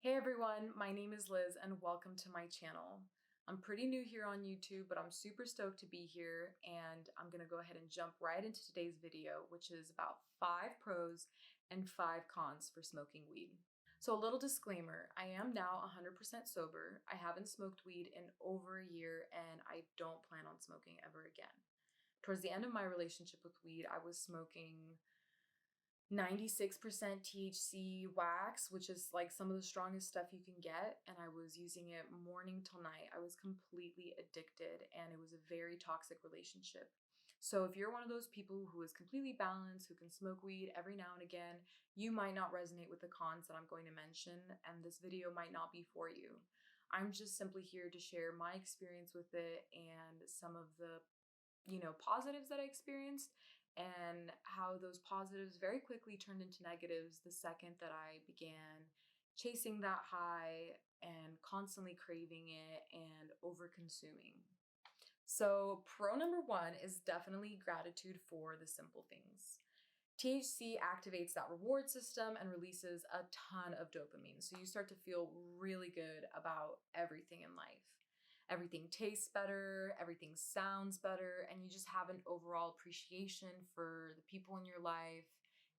Hey everyone, my name is Liz and welcome to my channel. I'm pretty new here on YouTube, but I'm super stoked to be here and I'm gonna go ahead and jump right into today's video, which is about 5 pros and 5 cons for smoking weed. So a little disclaimer, I am now 100% sober. I haven't smoked weed in over a year and I don't plan on smoking ever again. Towards the end of my relationship with weed, I was smoking 96% THC wax, which is like some of the strongest stuff you can get. And I was using it morning till night. I was completely addicted and it was a very toxic relationship. So if you're one of those people who is completely balanced, who can smoke weed every now and again, you might not resonate with the cons that I'm going to mention, and this video might not be for you. I'm just simply here to share my experience with it and some of the positives that I experienced and how those positives very quickly turned into negatives the second that I began chasing that high and constantly craving it and over consuming. So, pro number one is definitely gratitude for the simple things. THC activates that reward system and releases a ton of dopamine. So you start to feel really good about everything in life. Everything tastes better, everything sounds better, and you just have an overall appreciation for the people in your life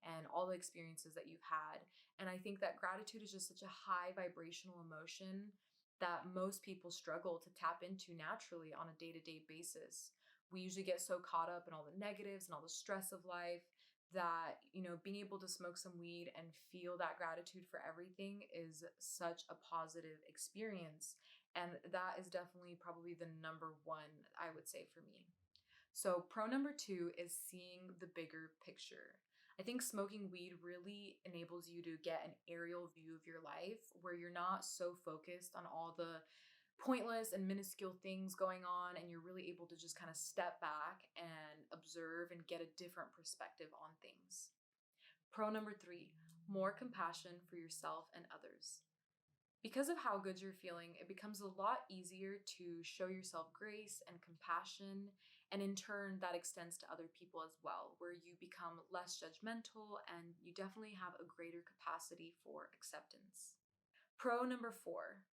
and all the experiences that you've had. And I think that gratitude is just such a high vibrational emotion that most people struggle to tap into naturally on a day-to-day basis. We usually get so caught up in all the negatives and all the stress of life that, being able to smoke some weed and feel that gratitude for everything is such a positive experience. And that is definitely probably the number one, I would say, for me. So, pro number two is seeing the bigger picture. I think smoking weed really enables you to get an aerial view of your life where you're not so focused on all the pointless and minuscule things going on, and you're really able to just kind of step back and observe and get a different perspective on things. Pro number three, more compassion for yourself and others. Because of how good you're feeling, it becomes a lot easier to show yourself grace and compassion, and in turn, that extends to other people as well, where you become less judgmental and you definitely have a greater capacity for acceptance. Pro number four,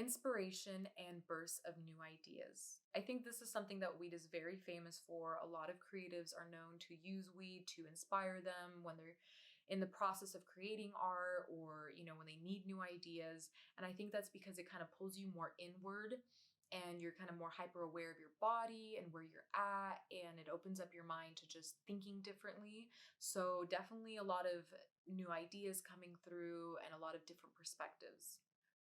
inspiration and bursts of new ideas. I think this is something that weed is very famous for. A lot of creatives are known to use weed to inspire them when they're in the process of creating art or, when they need new ideas. And I think that's because it kind of pulls you more inward and you're kind of more hyper aware of your body and where you're at, and it opens up your mind to just thinking differently. So definitely a lot of new ideas coming through and a lot of different perspectives.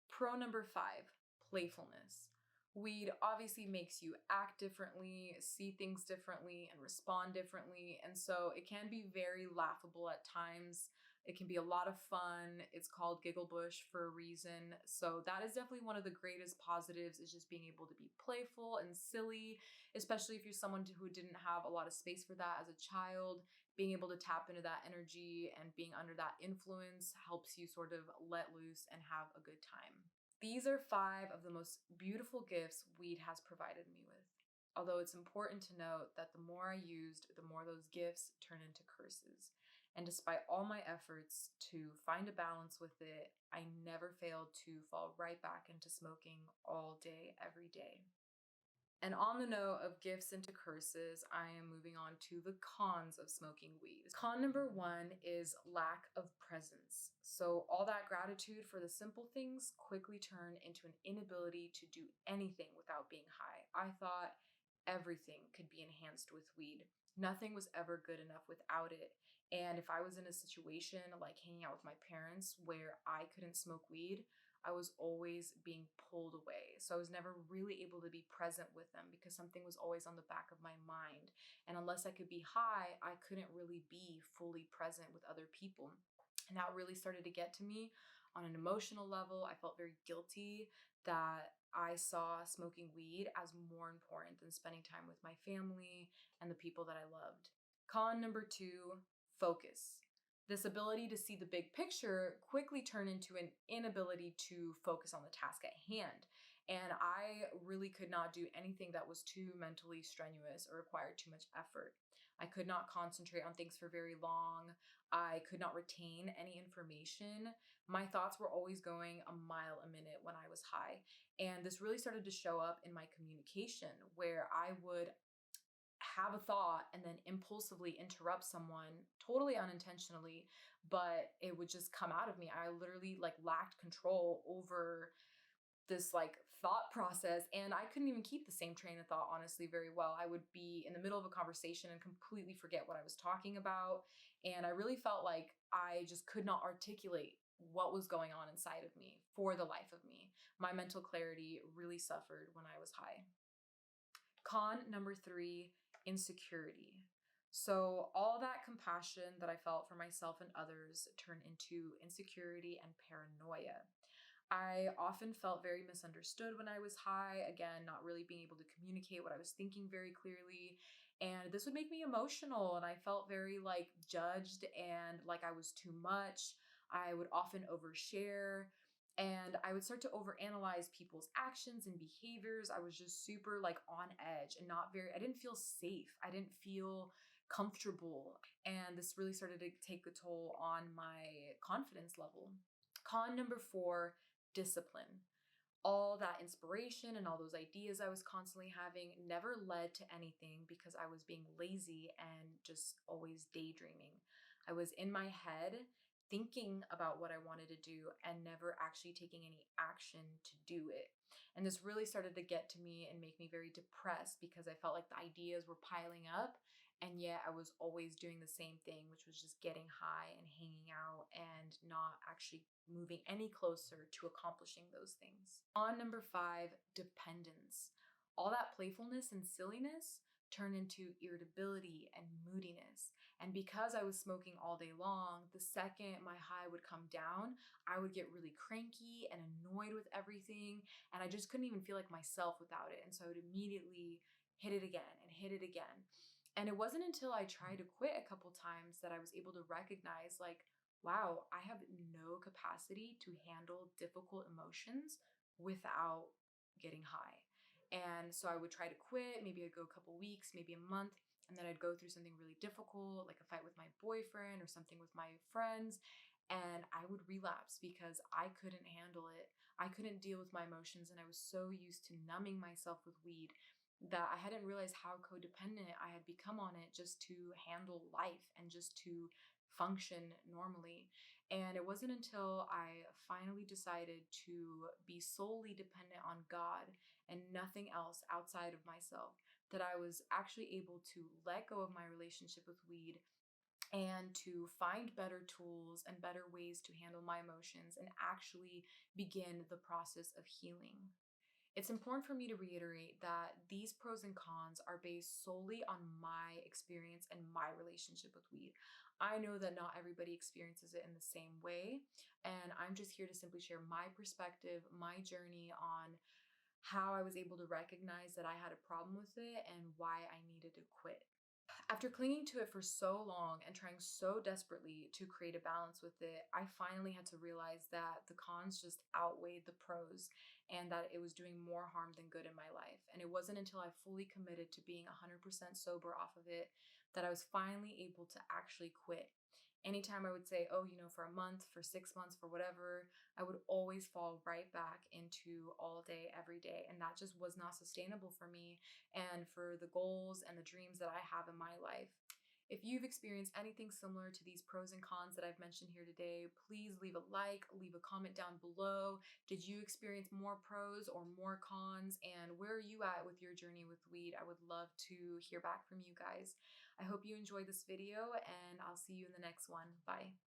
Pro number five, playfulness. Weed obviously makes you act differently, see things differently, and respond differently. And so it can be very laughable at times. It can be a lot of fun. It's called Giggle Bush for a reason. So that is definitely one of the greatest positives, is just being able to be playful and silly, especially if you're someone who didn't have a lot of space for that as a child. Being able to tap into that energy and being under that influence helps you sort of let loose and have a good time. These are 5 of the most beautiful gifts weed has provided me with. Although it's important to note that the more I used, the more those gifts turn into curses. And despite all my efforts to find a balance with it, I never failed to fall right back into smoking all day, every day. And on the note of gifts into curses, I am moving on to the cons of smoking weed. Con number one is lack of presence. So all that gratitude for the simple things quickly turned into an inability to do anything without being high. I thought everything could be enhanced with weed. Nothing was ever good enough without it. And if I was in a situation like hanging out with my parents where I couldn't smoke weed, I was always being pulled away. So I was never really able to be present with them because something was always on the back of my mind. And unless I could be high, I couldn't really be fully present with other people. And that really started to get to me on an emotional level. I felt very guilty that I saw smoking weed as more important than spending time with my family and the people that I loved. Con number two, focus. This ability to see the big picture quickly turned into an inability to focus on the task at hand. And I really could not do anything that was too mentally strenuous or required too much effort. I could not concentrate on things for very long. I could not retain any information. My thoughts were always going a mile a minute when I was high. And this really started to show up in my communication, where I would have a thought and then impulsively interrupt someone totally unintentionally, but it would just come out of me. I literally like lacked control over this like thought process, and I couldn't even keep the same train of thought honestly very well. I would be in the middle of a conversation and completely forget what I was talking about, and I really felt like I just could not articulate what was going on inside of me for the life of me. My mental clarity really suffered when I was high. Con number 3, insecurity. So, all that compassion that I felt for myself and others turned into insecurity and paranoia. I often felt very misunderstood when I was high, again, not really being able to communicate what I was thinking very clearly. And this would make me emotional, and I felt very like judged and like I was too much. I would often overshare, and I would start to overanalyze people's actions and behaviors. I was just super like on edge and not very, I didn't feel safe. I didn't feel comfortable. And this really started to take a toll on my confidence level. Con number 4, discipline. All that inspiration and all those ideas I was constantly having never led to anything because I was being lazy and just always daydreaming. I was in my head thinking about what I wanted to do and never actually taking any action to do it. And this really started to get to me and make me very depressed because I felt like the ideas were piling up, and yet I was always doing the same thing, which was just getting high and hanging out and not actually moving any closer to accomplishing those things. On number 5, dependence. All that playfulness and silliness turned into irritability and moodiness. And because I was smoking all day long, the second my high would come down, I would get really cranky and annoyed with everything. And I just couldn't even feel like myself without it. And so I would immediately hit it again and hit it again. And it wasn't until I tried to quit a couple times that I was able to recognize, like, wow, I have no capacity to handle difficult emotions without getting high. And so I would try to quit. Maybe I'd go a couple weeks, maybe a month, and then I'd go through something really difficult, like a fight with my boyfriend or something with my friends. And I would relapse because I couldn't handle it. I couldn't deal with my emotions. And I was so used to numbing myself with weed that I hadn't realized how codependent I had become on it just to handle life and just to function normally. And it wasn't until I finally decided to be solely dependent on God and nothing else outside of myself that I was actually able to let go of my relationship with weed and to find better tools and better ways to handle my emotions and actually begin the process of healing. It's important for me to reiterate that these pros and cons are based solely on my experience and my relationship with weed. I know that not everybody experiences it in the same way, and I'm just here to simply share my perspective, my journey on how I was able to recognize that I had a problem with it and why I needed to quit. After clinging to it for so long and trying so desperately to create a balance with it, I finally had to realize that the cons just outweighed the pros and that it was doing more harm than good in my life. And it wasn't until I fully committed to being 100% sober off of it that I was finally able to actually quit. Anytime I would say, oh, for a month, for 6 months, for whatever, I would always fall right back into all day, every day. And that just was not sustainable for me and for the goals and the dreams that I have in my life. If you've experienced anything similar to these pros and cons that I've mentioned here today, please leave a like, leave a comment down below. Did you experience more pros or more cons? And where are you at with your journey with weed? I would love to hear back from you guys. I hope you enjoyed this video, and I'll see you in the next one. Bye.